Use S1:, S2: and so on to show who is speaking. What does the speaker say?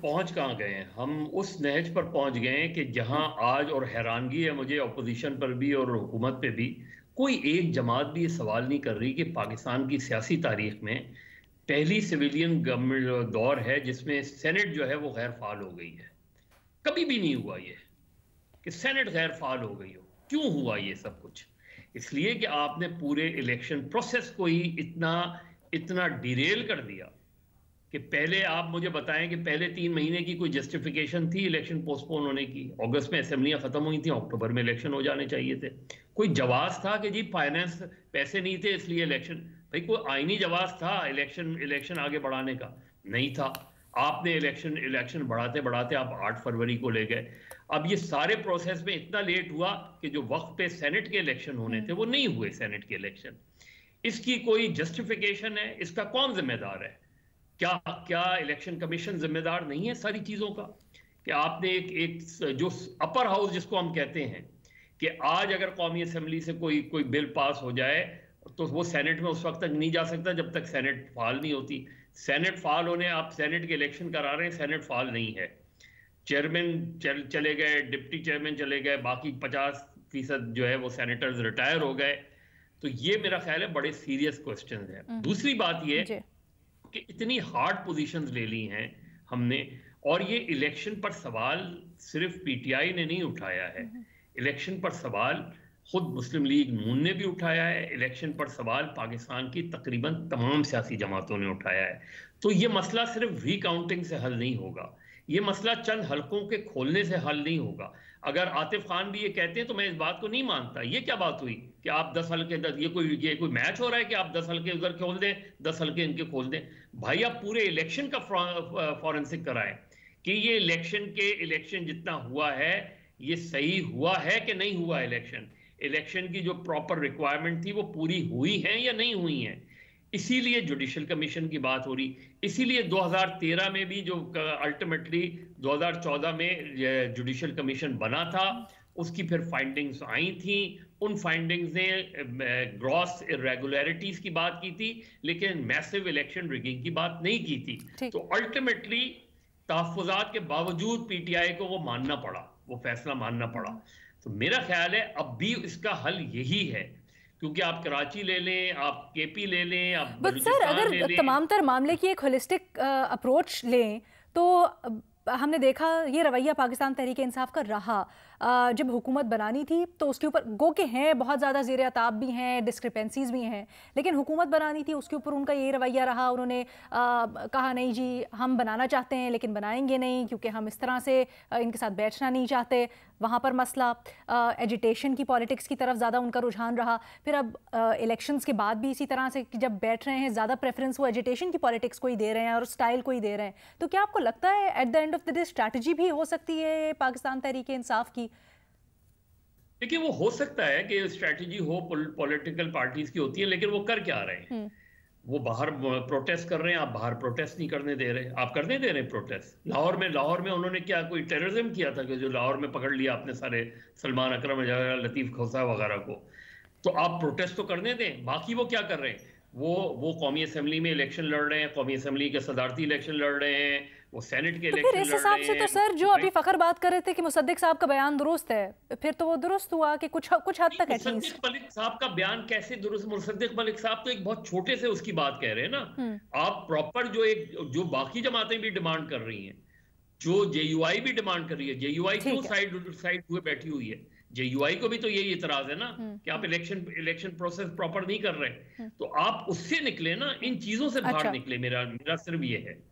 S1: पहुंच कहाँ गए हैं? हम उस नहज पर पहुंच गए हैं कि जहां आज, और हैरानगी है मुझे अपोजिशन पर भी और हुकूमत पे भी, कोई एक जमात भी ये सवाल नहीं कर रही कि पाकिस्तान की सियासी तारीख में पहली सिविलियन गवर्नमेंट दौर है जिसमें सेनेट जो है वो गैर फाल हो गई है। कभी भी नहीं हुआ ये कि सेनेट गैर फाल हो गई हो। क्यों हुआ ये सब कुछ? इसलिए कि आपने पूरे इलेक्शन प्रोसेस को ही इतना इतना डिरेल कर दिया कि पहले आप मुझे बताएं कि पहले 3 महीने की कोई जस्टिफिकेशन थी इलेक्शन पोस्टपोन होने की? अगस्त में असेंबलियां खत्म हुई थी, अक्टूबर में इलेक्शन हो जाने चाहिए थे। कोई जवाब था कि जी फाइनेंस पैसे नहीं थे इसलिए इलेक्शन? भाई कोई आईनी जवाब था इलेक्शन इलेक्शन आगे बढ़ाने का? नहीं था। आपने इलेक्शन इलेक्शन बढ़ाते बढ़ाते आप 8 फरवरी को ले गए। अब ये सारे प्रोसेस में इतना लेट हुआ कि जो वक्त पे सेनेट के इलेक्शन होने थे वो नहीं हुए। सेनेट के इलेक्शन, इसकी कोई जस्टिफिकेशन है? इसका कौन जिम्मेदार है? क्या क्या इलेक्शन कमीशन जिम्मेदार नहीं है सारी चीजों का? कि आपने एक एक जो अपर हाउस जिसको हम कहते हैं कि आज अगर कौमी असेंबली से कोई कोई बिल पास हो जाए तो वो सेनेट में उस वक्त तक नहीं जा सकता जब तक सेनेट फाल नहीं होती। सेनेट फाल होने आप सेनेट के इलेक्शन करा रहे हैं, सेनेट फाल नहीं है। चेयरमैन चले गए, डिप्टी चेयरमैन चले गए, बाकी 50% जो है वो सेनेटर्स रिटायर हो गए। तो ये मेरा ख्याल है बड़े सीरियस क्वेश्चन है। दूसरी बात ये
S2: जी।
S1: कि इतनी हार्ड पोजीशंस ले ली हैं हमने, और ये इलेक्शन पर सवाल सिर्फ पीटीआई ने नहीं उठाया है। इलेक्शन पर सवाल खुद मुस्लिम लीग नून ने भी उठाया है। इलेक्शन पर सवाल पाकिस्तान की तकरीबन तमाम सियासी जमातों ने उठाया है। तो ये मसला सिर्फ रीकाउंटिंग से हल नहीं होगा, ये मसला चंद हलकों के खोलने से हल नहीं होगा। अगर आतिफ खान भी ये कहते हैं तो मैं इस बात को नहीं मानता। ये क्या बात हुई कि आप 10 हल्के, ये कोई मैच हो रहा है कि आप 10 हल्के उधर खोल दें, 10 हल्के इनके खोल दें? भाई आप पूरे इलेक्शन का फॉरेंसिक कराएं कि ये इलेक्शन जितना हुआ है ये सही हुआ है कि नहीं हुआ। इलेक्शन की जो प्रॉपर रिक्वायरमेंट थी वो पूरी हुई है या नहीं हुई है। इसीलिए जुडिशल कमीशन की बात हो रही, इसीलिए 2013 में भी जो अल्टीमेटली 2014 में जुडिशल कमीशन बना था उसकी फिर फाइंडिंग्स आई थी। उन फाइंडिंग्स ने ग्रॉस इरेगुलरिटीज की बात की थी लेकिन मैसिव इलेक्शन रिगिंग की बात नहीं की थी। तो अल्टीमेटली तहफ्फुज़ात के बावजूद पीटीआई को वो मानना पड़ा, वो फैसला मानना पड़ा। तो मेरा ख्याल है अब भी इसका हल यही है, क्योंकि आप कराची ले लें, आप केपी ले लें, आप
S2: बट सर
S1: बलूचिस्तान ले
S2: अगर
S1: लें।
S2: तमाम तर मामले की एक होलिस्टिक अप्रोच लें तो हमने देखा ये रवैया पाकिस्तान तहरीक इंसाफ का रहा। जब हुकूमत बनानी थी तो उसके ऊपर गो के हैं बहुत ज़्यादा ज़ेर अताब भी हैं, डिस्क्रिपेंसीज भी हैं, लेकिन हुकूमत बनानी थी उसके ऊपर उनका ये रवैया रहा। उन्होंने कहा नहीं जी हम बनाना चाहते हैं लेकिन बनाएंगे नहीं क्योंकि हम इस तरह से इनके साथ बैठना नहीं चाहते। वहाँ पर मसला एजिटेशन की पॉलिटिक्स की तरफ ज़्यादा उनका रुझान रहा। फिर अब इलेक्शंस के बाद भी इसी तरह से कि जब बैठ रहे हैं ज़्यादा प्रेफरेंस वो एजिटेशन की पॉलिटिक्स को ही दे रहे हैं और स्टाइल को ही दे रहे हैं। तो क्या आपको लगता है at the end of the day strategy भी हो सकती है पाकिस्तान तहरीक इंसाफ की?
S1: देखिए वो हो सकता है कि स्ट्रैटेजी हो पॉलिटिकल पार्टीज की होती है, लेकिन वो कर क्या रहे हैं? वो बाहर प्रोटेस्ट कर रहे हैं, आप बाहर प्रोटेस्ट नहीं करने दे रहे। आप करने दे रहे हैं प्रोटेस्ट? लाहौर में उन्होंने क्या कोई टेररिज्म किया था कि जो लाहौर में पकड़ लिया आपने सारे सलमान अकरम, लतीफ खोसा वगैरह को? तो आप प्रोटेस्ट तो करने दें। बाकी वो क्या कर रहे हैं? वो कौमी असेंबली में इलेक्शन लड़ रहे हैं, कौमी असेंबली के सदारती इलेक्शन लड़ रहे हैं, वो सेनेट के
S2: तो फिर
S1: इलेक्शन
S2: इस
S1: लड़
S2: हिसाब
S1: रहे
S2: से तो
S1: हैं।
S2: सर जो अभी फखर बात कर रहे थे कि मुसद्दिक साहब का बयान दुरुस्त है, फिर तो वो दुरुस्त हुआ कि कुछ हद तक एटलीस्ट।
S1: मुसद्दिक मलिक साहब का बयान कैसे दुरुस्त? मुसद्दिक मलिक साहब तो एक बहुत छोटे से उसकी बात कह रहे हैं ना। आप प्रॉपर जो बाकी जमातें भी डिमांड कर रही हैं, जो जेयूआई भी डिमांड कर रही है, जेयूआई क्यों साइड हुए बैठी हुई है? जेयूआई को भी तो यही इतराज है ना कि आप इलेक्शन प्रोसेस प्रॉपर नहीं कर रहे। तो आप उससे निकले ना, इन चीजों से बाहर निकले। मेरा सिर्फ ये है।